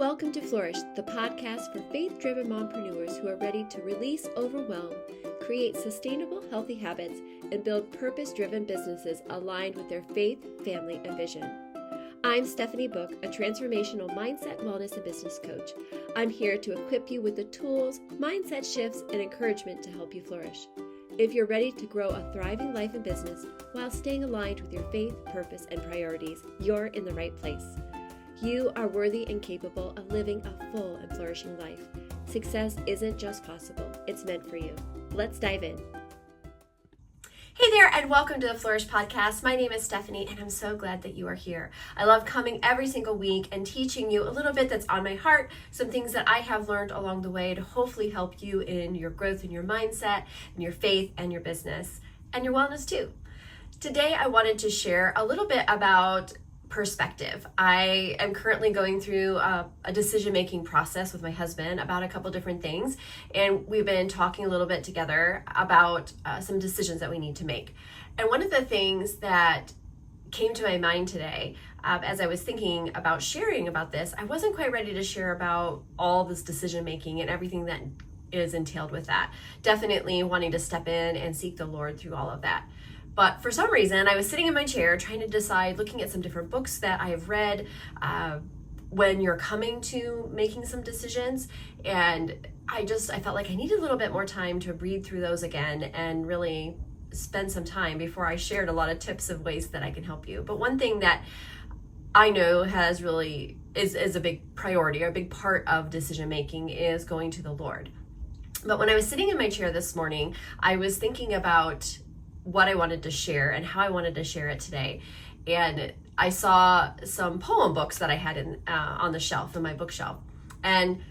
Welcome to Flourish, the podcast for faith-driven mompreneurs who are ready to release overwhelm, create sustainable, healthy habits, and build purpose-driven businesses aligned with their faith, family, and vision. I'm Stephanie Book, a transformational mindset, wellness, and business coach. I'm here to equip you with the tools, mindset shifts, and encouragement to help you flourish. If you're ready to grow a thriving life and business while staying aligned with your faith, purpose, and priorities, you're in the right place. You are worthy and capable of living a full and flourishing life. Success isn't just possible, it's meant for you. Let's dive in. Hey there, and welcome to the Flourish podcast. My name is Stephanie, and I'm so glad that you are here. I love coming every single week and teaching you a little bit that's on my heart, some things that I have learned along the way to hopefully help you in your growth and your mindset, and your faith and your business, and your wellness too. Today, I wanted to share a little bit about perspective. I am currently going through a decision-making process with my husband about a couple different things, and we've been talking a little bit together about some decisions that we need to make. And one of the things that came to my mind today, as I was thinking about sharing about this, I wasn't quite ready to share about all this decision-making and everything that is entailed with that. Definitely wanting to step in and seek the Lord through all of that. But for some reason, I was sitting in my chair trying to decide, looking at some different books that I have read when you're coming to making some decisions. And I felt like I needed a little bit more time to read through those again and really spend some time before I shared a lot of tips of ways that I can help you. But one thing that I know has really is a big priority or a big part of decision making is going to the Lord. But when I was sitting in my chair this morning, I was thinking about what I wanted to share and how I wanted to share it today. And I saw some poem books that I had on the shelf, in my bookshelf. And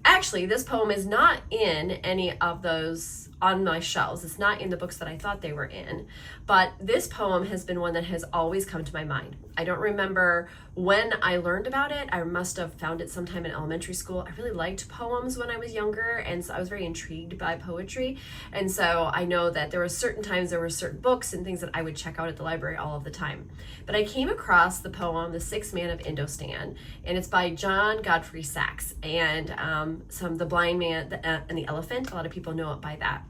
actually, this poem is not in any of those on my shelves. It's not in the books that I thought they were in. But this poem has been one that has always come to my mind. I don't remember when I learned about it. I must have found it sometime in elementary school. I really liked poems when I was younger, and so I was very intrigued by poetry. And so I know that there were certain times, there were certain books and things that I would check out at the library all of the time. But I came across the poem, The Sixth Man of Indostan, and it's by John Godfrey Saxe, and The Blind Man and the Elephant. A lot of people know it by that.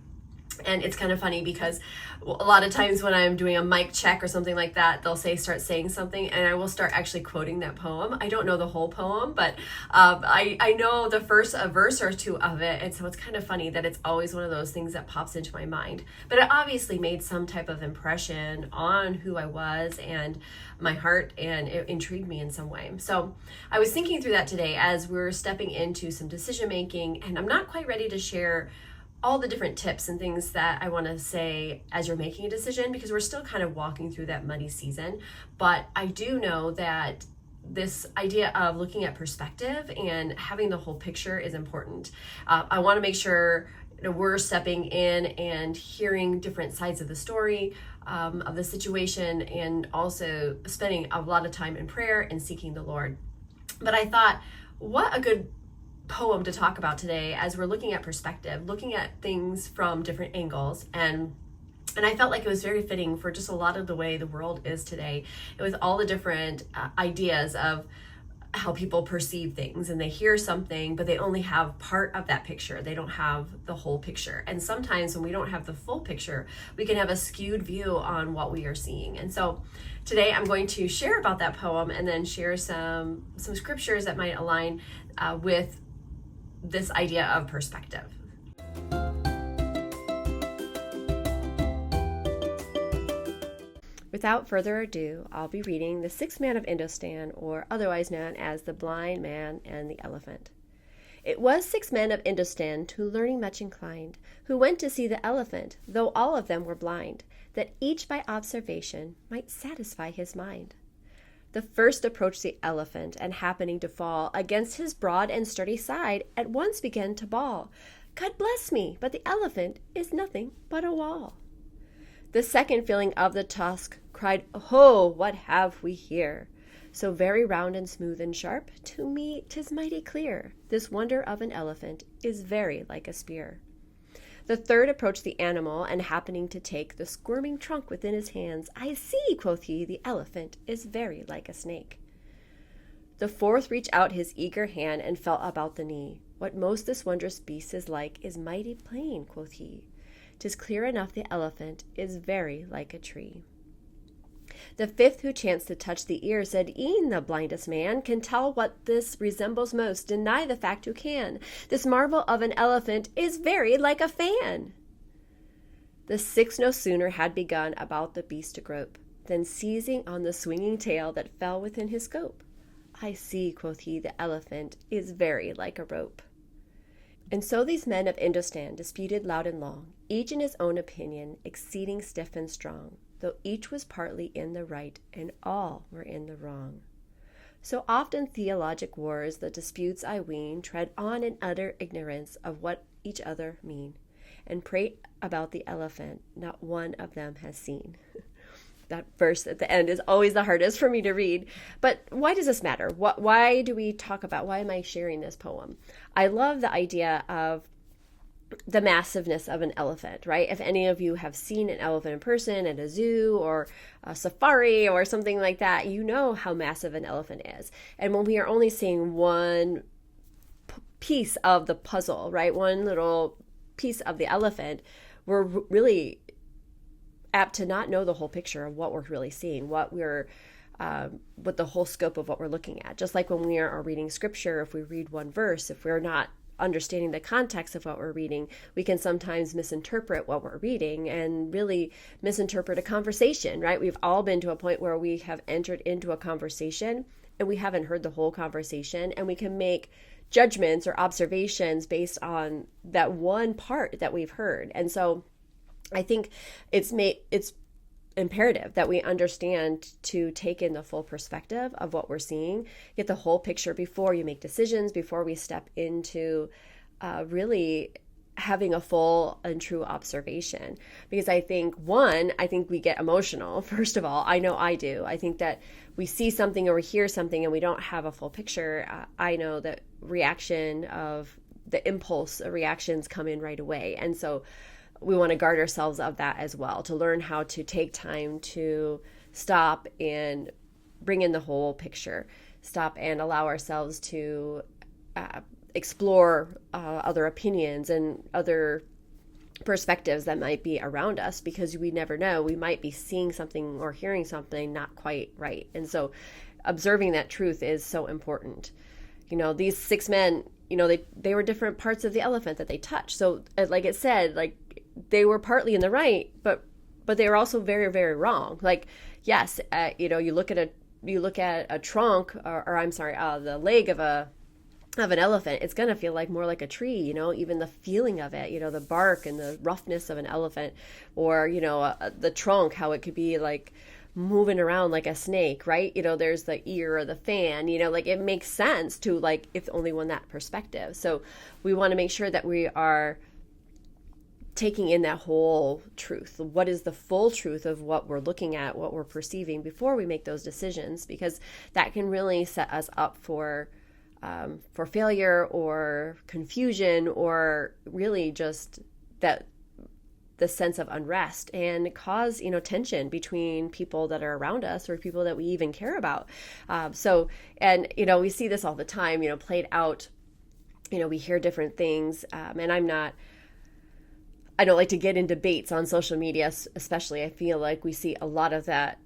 And it's kind of funny because a lot of times when I'm doing a mic check or something like that, they'll start saying something, and I will start actually quoting that poem. I don't know the whole poem, but I know the first verse or two of it. And so it's kind of funny that it's always one of those things that pops into my mind. But it obviously made some type of impression on who I was and my heart, and it intrigued me in some way. So I was thinking through that today as we're stepping into some decision making, and I'm not quite ready to share all the different tips and things that I want to say as you're making a decision, because we're still kind of walking through that muddy season. But I do know that this idea of looking at perspective and having the whole picture is important. I want to make sure we're stepping in and hearing different sides of the story, of the situation, and also spending a lot of time in prayer and seeking the Lord. But I thought, what a good poem to talk about today as we're looking at perspective, looking at things from different angles. And I felt like it was very fitting for just a lot of the way the world is today, with all the different ideas of how people perceive things, and they hear something, but they only have part of that picture. They don't have the whole picture. And sometimes when we don't have the full picture, we can have a skewed view on what we are seeing. And so today I'm going to share about that poem and then share some scriptures that might align with this idea of perspective. Without further ado, I'll be reading The Sixth Man of Indostan, or otherwise known as The Blind Man and the Elephant. It was 6 men of Indostan, to learning much inclined, who went to see the elephant, though all of them were blind, that each by observation might satisfy his mind. The first approached the elephant, and happening to fall against his broad and sturdy side, at once began to bawl, "God bless me, but the elephant is nothing but a wall." The second, feeling of the tusk, cried, "Ho, what have we here? So very round and smooth and sharp, to me 'tis mighty clear, this wonder of an elephant is very like a spear." The third approached the animal, and happening to take the squirming trunk within his hands, "I see," quoth he, "the elephant is very like a snake." The fourth reached out his eager hand and felt about the knee. What most this wondrous beast is like is mighty plain, quoth he. 'Tis clear enough the elephant is very like a tree. The fifth, who chanced to touch the ear, said, E'en the blindest man can tell what this resembles most. Deny the fact who can. This marvel of an elephant is very like a fan. The sixth no sooner had begun about the beast to grope, than seizing on the swinging tail that fell within his scope. I see, quoth he, the elephant is very like a rope. And so these men of Indostan disputed loud and long, each in his own opinion, exceeding stiff and strong, though each was partly in the right, and all were in the wrong. So often theologic wars, the disputes I ween, tread on in utter ignorance of what each other mean, and prate about the elephant not one of them has seen. That verse at the end is always the hardest for me to read. But why does this matter? Why do we talk about, why am I sharing this poem? I love the idea of the massiveness of an elephant, right? If any of you have seen an elephant in person at a zoo or a safari or something like that, you know how massive an elephant is. And when we are only seeing one piece of the puzzle, right? One little piece of the elephant, we're really apt to not know the whole picture of what we're really seeing, what the whole scope of what we're looking at. Just like when we are reading scripture, if we read one verse, if we're not understanding the context of what we're reading, we can sometimes misinterpret what we're reading and really misinterpret a conversation, right? We've all been to a point where we have entered into a conversation and we haven't heard the whole conversation, and we can make judgments or observations based on that one part that we've heard. And so I think it's imperative that we understand to take in the full perspective of what we're seeing, get the whole picture before you make decisions, before we step into really having a full and true observation. Because I think we get emotional. First of all, I know I do. I think that we see something or we hear something and we don't have a full picture. I know that the impulse reactions come in right away. And so we want to guard ourselves of that as well, to learn how to take time to stop and bring in the whole picture, stop and allow ourselves to explore other opinions and other perspectives that might be around us, because we never know, we might be seeing something or hearing something not quite right. And so observing that truth is so important. These six men, they were different parts of the elephant that they touched. So like it said, like, they were partly in the right, but they were also very, very wrong. Like, yes, you look at a trunk, or I'm sorry, the leg of an elephant, it's going to feel like more like a tree, even the feeling of it, the bark and the roughness of an elephant, or, the trunk, how it could be like moving around like a snake, right? There's the ear or the fan, like it makes sense to, like, if only one that perspective. So we want to make sure that we are taking in that whole truth. What is the full truth of what we're looking at, what we're perceiving before we make those decisions, because that can really set us up for failure or confusion, or really just the sense of unrest, and cause, tension between people that are around us or people that we even care about. We see this all the time, played out, we hear different things, and I don't like to get in debates on social media, especially. I feel like we see a lot of that,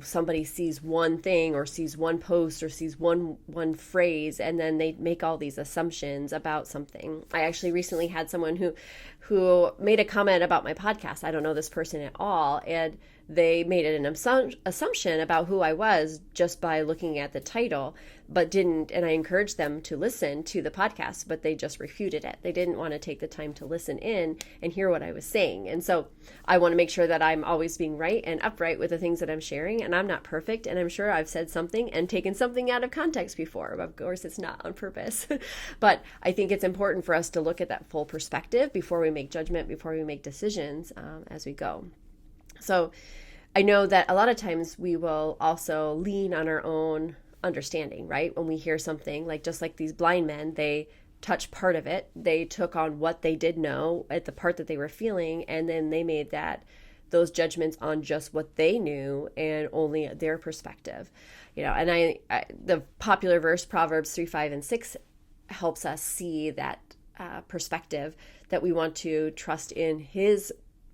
somebody sees one thing or sees one post or sees one phrase, and then they make all these assumptions about something. I actually recently had someone who made a comment about my podcast. I don't know this person at all, and they made an assumption about who I was just by looking at the title, but didn't, and I encouraged them to listen to the podcast, but they just refuted it. They didn't want to take the time to listen in and hear what I was saying. And so I want to make sure that I'm always being right and upright with the things that I'm sharing, and I'm not perfect, and I'm sure I've said something and taken something out of context before. Of course, it's not on purpose, but I think it's important for us to look at that full perspective before we make judgment, before we make decisions as we go. So I know that a lot of times we will also lean on our own understanding, right? When we hear something, just like these blind men, they touched part of it. They took on what they did know at the part that they were feeling, and then they made that those judgments on just what they knew and only their perspective. And I the popular verse, Proverbs 3:5-6, helps us see that perspective, that we want to trust in his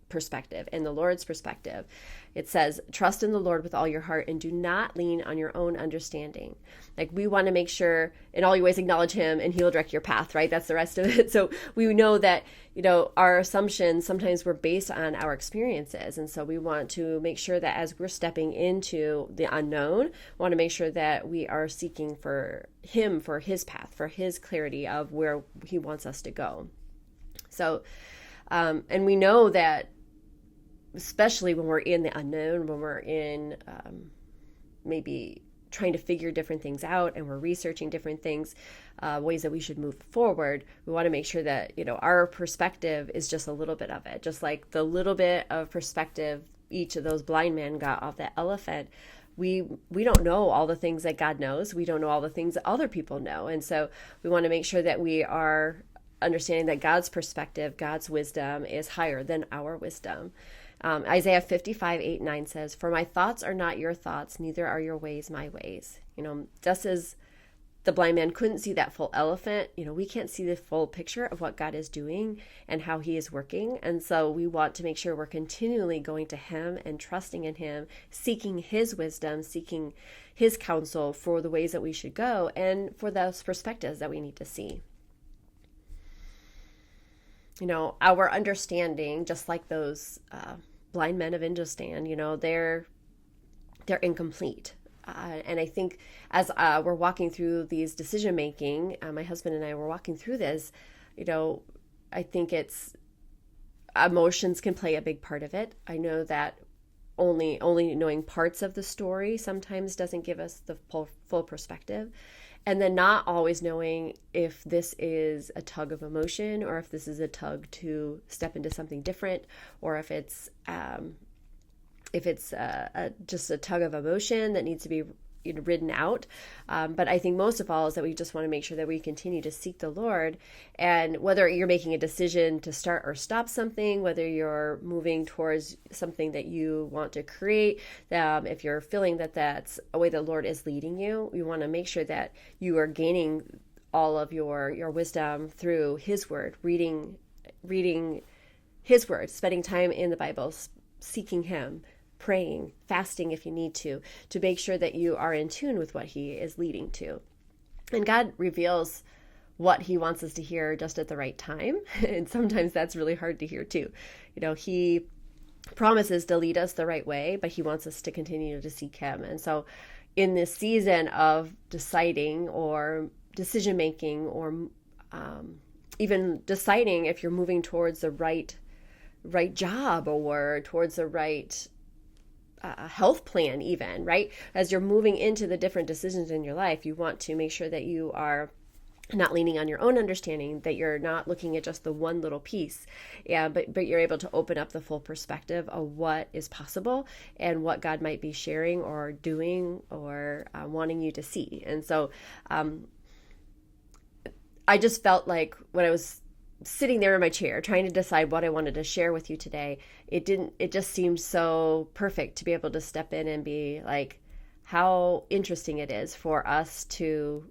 perspective and the Lord's perspective. It says, trust in the Lord with all your heart and do not lean on your own understanding. Like, we want to make sure in all your ways acknowledge him and he will direct your path, right? That's the rest of it. So we know that, our assumptions sometimes were based on our experiences. And so we want to make sure that as we're stepping into the unknown, we want to make sure that we are seeking for him, for his path, for his clarity of where he wants us to go. So, and we know that, especially when we're in the unknown, when we're in maybe trying to figure different things out and we're researching different things, ways that we should move forward, we want to make sure that, our perspective is just a little bit of it. Just like the little bit of perspective each of those blind men got off that elephant, we don't know all the things that God knows. We don't know all the things that other people know. And so we want to make sure that we are understanding that God's perspective, God's wisdom is higher than our wisdom. Isaiah 55:8-9 says, for my thoughts are not your thoughts, neither are your ways my ways. Just as the blind man couldn't see that full elephant, we can't see the full picture of what God is doing and how he is working. And so we want to make sure we're continually going to him and trusting in him, seeking his wisdom, seeking his counsel for the ways that we should go and for those perspectives that we need to see. Our understanding, just like those blind men of Indostan, they're incomplete. And I think as we're walking through these decision making, my husband and I were walking through this, I think it's emotions can play a big part of it. I know that only knowing parts of the story sometimes doesn't give us the full perspective. And then not always knowing if this is a tug of emotion or if this is a tug to step into something different, or if it's just a tug of emotion that needs to be ridden out. But I think most of all is that we just want to make sure that we continue to seek the Lord. And whether you're making a decision to start or stop something, whether you're moving towards something that you want to create, if you're feeling that that's a way the Lord is leading you, we want to make sure that you are gaining all of your wisdom through his word, reading his word, spending time in the Bible, seeking him, praying, fasting if you need to make sure that you are in tune with what he is leading to. And God reveals what he wants us to hear just at the right time. And sometimes that's really hard to hear too. He promises to lead us the right way, but he wants us to continue to seek him. And so in this season of deciding or decision making, or even deciding if you're moving towards the right job or towards the right health plan even, right? As you're moving into the different decisions in your life, you want to make sure that you are not leaning on your own understanding, that you're not looking at just the one little piece, but you're able to open up the full perspective of what is possible and what God might be sharing or doing or wanting you to see. And so I just felt like when I was sitting there in my chair trying to decide what I wanted to share with you today, it just seemed so perfect to be able to step in and be like, how interesting it is for us to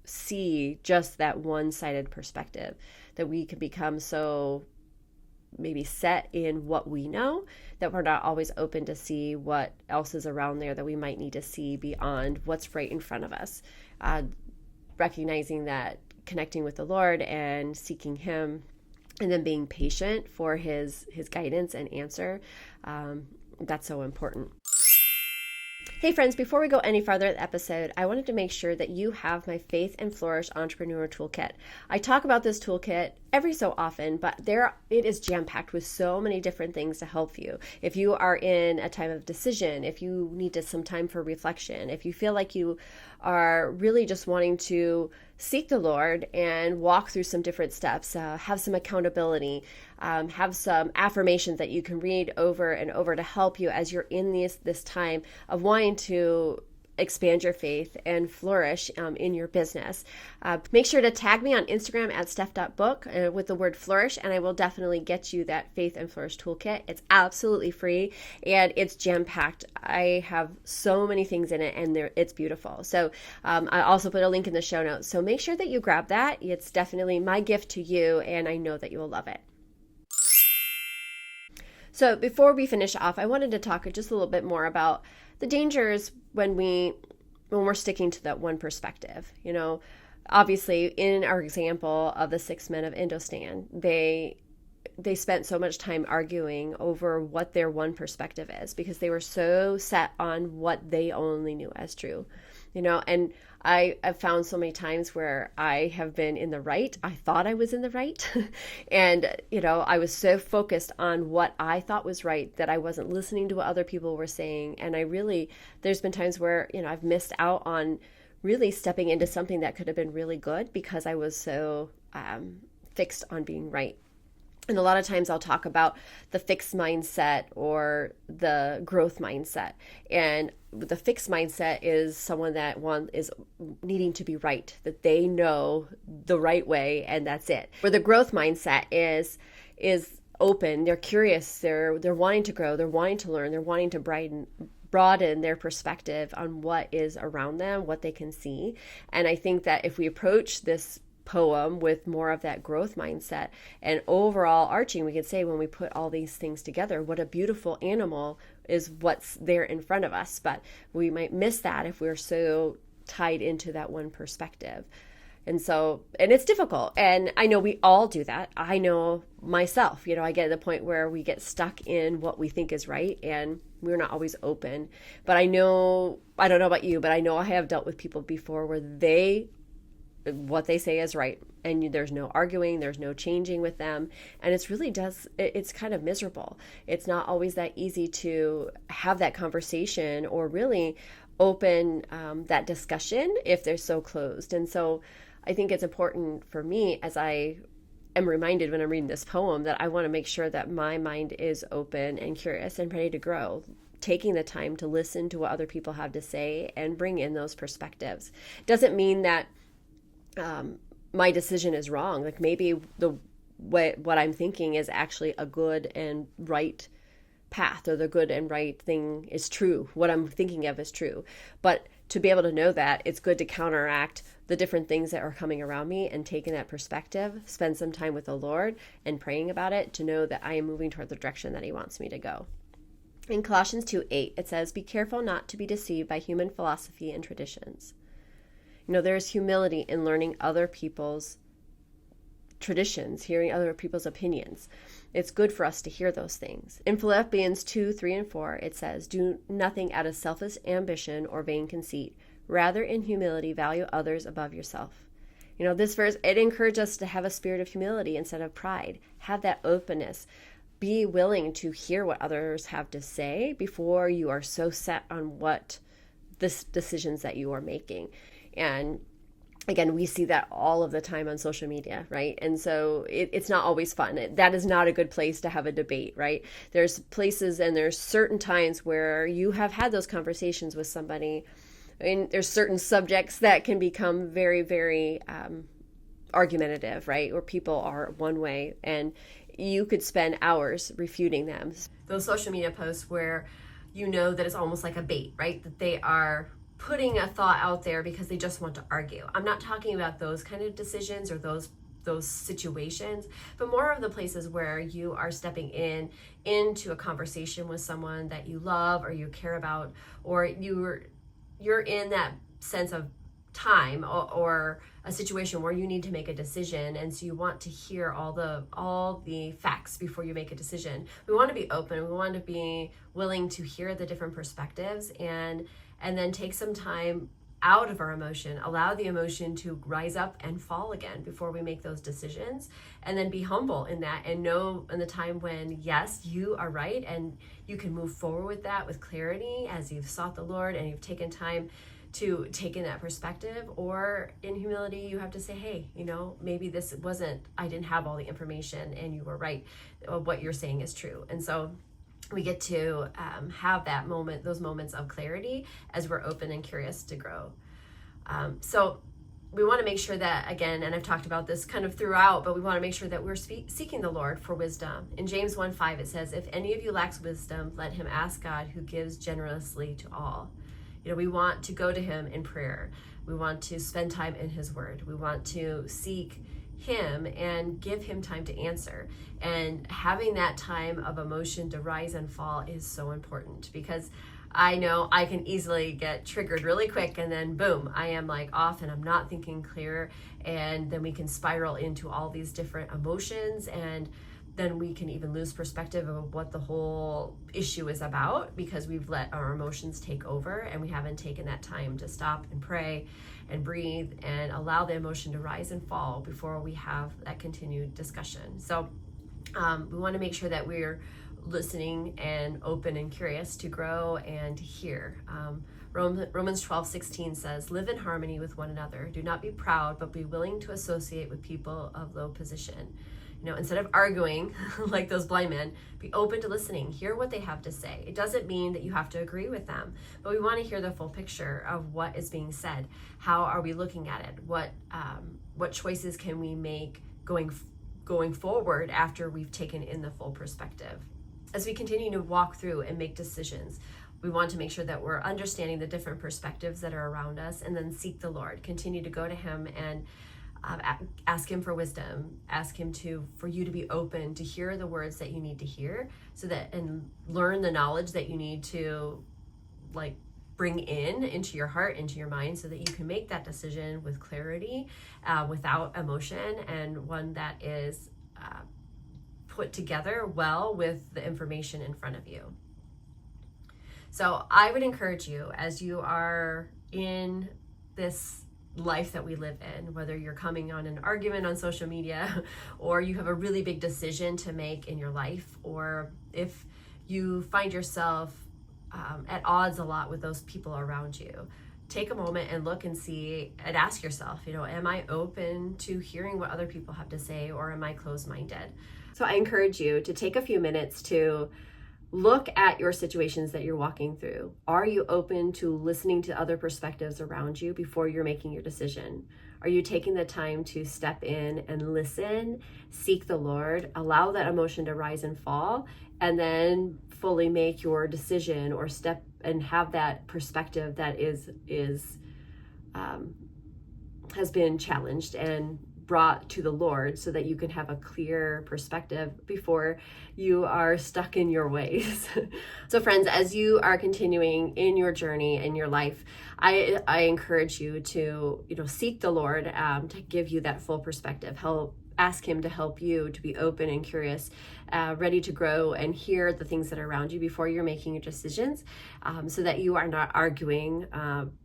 see just that one-sided perspective, that we can become so maybe set in what we know that we're not always open to see what else is around there that we might need to see beyond what's right in front of us. Recognizing that connecting with the Lord and seeking him, and then being patient for his guidance and answer, that's so important. Hey friends, before we go any farther in the episode, I wanted to make sure that you have my Faith and Flourish Entrepreneur Toolkit. I talk about this toolkit every so often, but it is jam-packed with so many different things to help you. If you are in a time of decision, if you need some time for reflection, if you feel like you are really just wanting to seek the Lord and walk through some different steps, have some accountability, have some affirmations that you can read over and over to help you as you're in this time of wanting to expand your faith and flourish in your business. Make sure to tag me on Instagram at steph.book with the word flourish, and I will definitely get you that Faith and Flourish Toolkit. It's absolutely free and it's jam-packed. I have so many things in it, and it's beautiful. So I also put a link in the show notes. So make sure that you grab that. It's definitely my gift to you, and I know that you will love it. So before we finish off, I wanted to talk just a little bit more about the dangers when we're sticking to that one perspective. Obviously in our example of the 6 men of Indostan, they spent so much time arguing over what their one perspective is because they were so set on what they only knew as true. And I've found so many times where I have been in the right. I thought I was in the right. And, I was so focused on what I thought was right that I wasn't listening to what other people were saying. And there's been times where, I've missed out on really stepping into something that could have been really good because I was so fixed on being right. And a lot of times I'll talk about the fixed mindset or the growth mindset. And the fixed mindset is someone that is needing to be right, that they know the right way and that's it. Where the growth mindset is open, they're curious, they're wanting to grow, they're wanting to learn, they're wanting to broaden their perspective on what is around them, what they can see. And I think that if we approach this poem with more of that growth mindset and overall arching, we could say when we put all these things together, what a beautiful animal is what's there in front of us. But we might miss that if we're so tied into that one perspective. And it's difficult. And I know we all do that. I know myself, I get to the point where we get stuck in what we think is right and we're not always open. But I don't know about you, but I know I have dealt with people before where what they say is right, and there's no arguing, there's no changing with them, and it's kind of miserable. It's not always that easy to have that conversation or really open that discussion if they're so closed. And so I think it's important for me, as I am reminded when I'm reading this poem, that I want to make sure that my mind is open and curious and ready to grow, taking the time to listen to what other people have to say and bring in those perspectives. Doesn't mean that my decision is wrong. Like maybe what I'm thinking is actually a good and right path, or the good and right thing is true. What I'm thinking of is true. But to be able to know that, it's good to counteract the different things that are coming around me and taking that perspective, spend some time with the Lord and praying about it to know that I am moving toward the direction that He wants me to go. In Colossians 2:8, it says, "Be careful not to be deceived by human philosophy and traditions." There's humility in learning other people's traditions, hearing other people's opinions. It's good for us to hear those things. In Philippians 2:3 and 4, it says, "Do nothing out of selfish ambition or vain conceit. Rather, in humility, value others above yourself." This verse, it encourages us to have a spirit of humility instead of pride. Have that openness. Be willing to hear what others have to say before you are so set on what the decisions that you are making. And again, we see that all of the time on social media, right? And so it's not always fun. That is not a good place to have a debate, right? There's places and there's certain times where you have had those conversations with somebody. There's certain subjects that can become very, very argumentative, right? Where people are one way and you could spend hours refuting them. Those social media posts where that it's almost like a bait, right? That they are putting a thought out there because they just want to argue. I'm not talking about those kind of decisions or those situations, but more of the places where you are stepping into a conversation with someone that you love or you care about, or you're in that sense of time or a situation where you need to make a decision, and so you want to hear all the facts before you make a decision. We want to be open. We want to be willing to hear the different perspectives and then take some time out of our emotion, allow the emotion to rise up and fall again before we make those decisions, and then be humble in that and know in the time when, yes, you are right, and you can move forward with that with clarity as you've sought the Lord and you've taken time to take in that perspective. Or in humility, you have to say, hey, maybe I didn't have all the information and you were right. What you're saying is true. And so we get to have those moments of clarity as we're open and curious to grow. So we want to make sure that, again, and I've talked about this kind of throughout, but we want to make sure that we're seeking the Lord for wisdom. In James 1:5, it says, if any of you lacks wisdom, let him ask God, who gives generously to all. We want to go to him in prayer. We want to spend time in his word. We want to seek him and give him time to answer. And having that time of emotion to rise and fall is so important, because I know I can easily get triggered really quick, and then boom, I am like off and I'm not thinking clear. And then we can spiral into all these different emotions, and then we can even lose perspective of what the whole issue is about, because we've let our emotions take over and we haven't taken that time to stop and pray and breathe and allow the emotion to rise and fall before we have that continued discussion. So we want to make sure that we're listening and open and curious to grow and hear. Romans 12:16 says, live in harmony with one another. Do not be proud, but be willing to associate with people of low position. Instead of arguing like those blind men, be open to listening, hear what they have to say. It doesn't mean that you have to agree with them, but we want to hear the full picture of what is being said. How are we looking at it? What choices can we make going forward after we've taken in the full perspective? As we continue to walk through and make decisions, we want to make sure that we're understanding the different perspectives that are around us, and then seek the Lord. Continue to go to him and ask him for wisdom. Ask him for you to be open to hear the words that you need to hear, and learn the knowledge that you need to bring into your heart, into your mind, so that you can make that decision with clarity, without emotion, and one that is put together well with the information in front of you. So I would encourage you, as you are in this life that we live in, whether you're coming on an argument on social media, or you have a really big decision to make in your life, or if you find yourself at odds a lot with those people around you, take a moment and look and see and ask yourself, am I open to hearing what other people have to say, or am I closed-minded? So I encourage you to take a few minutes to look at your situations that you're walking through. Are you open to listening to other perspectives around you before you're making your decision? Are you taking the time to step in and listen, seek the Lord, allow that emotion to rise and fall, and then fully make your decision, or step and have that perspective that has been challenged and brought to the Lord, so that you can have a clear perspective before you are stuck in your ways. So friends, as you are continuing in your journey in your life, I encourage you to seek the Lord to give you that full perspective. Ask him to help you to be open and curious, ready to grow and hear the things that are around you before you're making your decisions, so that you are not arguing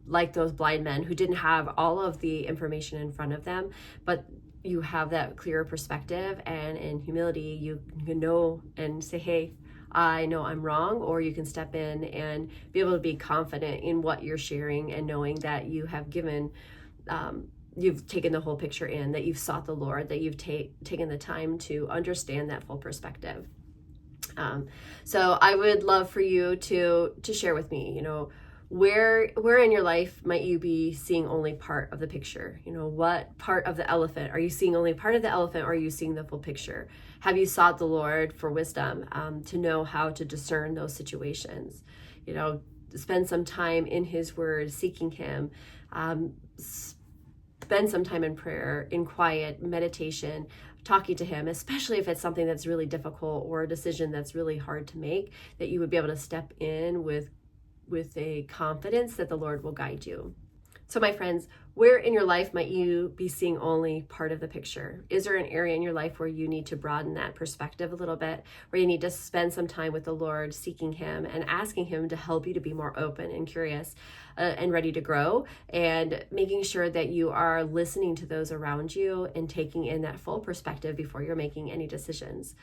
like those blind men who didn't have all of the information in front of them, but you have that clearer perspective, and in humility you can know and say, hey, I know I'm wrong, or you can step in and be able to be confident in what you're sharing, and knowing that you have given you've taken the whole picture in, that you've sought the Lord, that you've taken the time to understand that full perspective. So I would love for you to share with me, where in your life might you be seeing only part of the picture? What part of the elephant? Are you seeing only part of the elephant, or are you seeing the full picture? Have you sought the Lord for wisdom to know how to discern those situations? Spend some time in his word, seeking him, spend some time in prayer, in quiet meditation, talking to him, especially if it's something that's really difficult or a decision that's really hard to make, that you would be able to step in with a confidence that the Lord will guide you. So my friends, where in your life might you be seeing only part of the picture? Is there an area in your life where you need to broaden that perspective a little bit, where you need to spend some time with the Lord, seeking him and asking him to help you to be more open and curious and ready to grow, and making sure that you are listening to those around you and taking in that full perspective before you're making any decisions?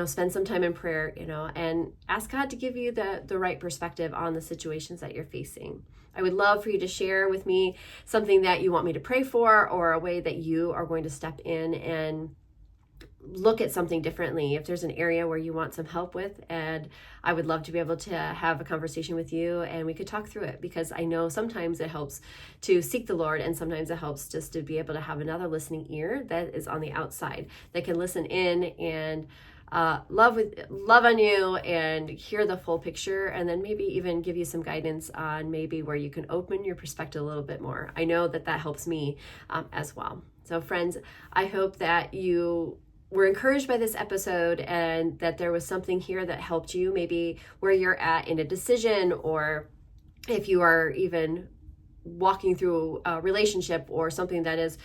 Spend some time in prayer, and ask God to give you the right perspective on the situations that you're facing. I would love for you to share with me something that you want me to pray for, or a way that you are going to step in and look at something differently, if there's an area where you want some help with, and I would love to be able to have a conversation with you and we could talk through it, because I know sometimes it helps to seek the Lord, and sometimes it helps just to be able to have another listening ear that is on the outside that can listen in and love on you and hear the full picture, and then maybe even give you some guidance on maybe where you can open your perspective a little bit more. I know that helps me as well. So friends, I hope that you were encouraged by this episode and that there was something here that helped you, maybe where you're at in a decision, or if you are even walking through a relationship or something that is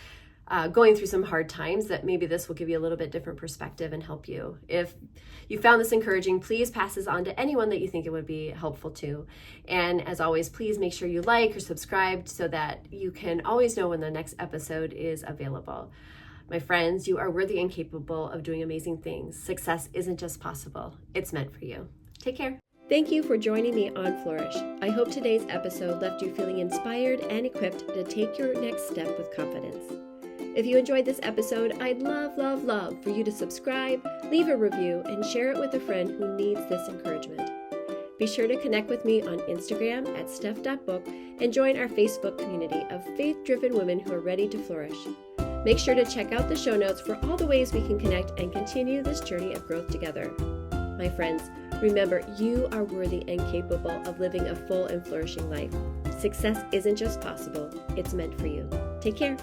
going through some hard times, that maybe this will give you a little bit different perspective and help you. If you found this encouraging, please pass this on to anyone that you think it would be helpful to. And as always, please make sure you like or subscribe so that you can always know when the next episode is available. My friends, you are worthy and capable of doing amazing things. Success isn't just possible, it's meant for you. Take care. Thank you for joining me on Flourish. I hope today's episode left you feeling inspired and equipped to take your next step with confidence. If you enjoyed this episode, I'd love for you to subscribe, leave a review, and share it with a friend who needs this encouragement. Be sure to connect with me on Instagram at steph.book and join our Facebook community of faith-driven women who are ready to flourish. Make sure to check out the show notes for all the ways we can connect and continue this journey of growth together. My friends, remember, you are worthy and capable of living a full and flourishing life. Success isn't just possible, it's meant for you. Take care.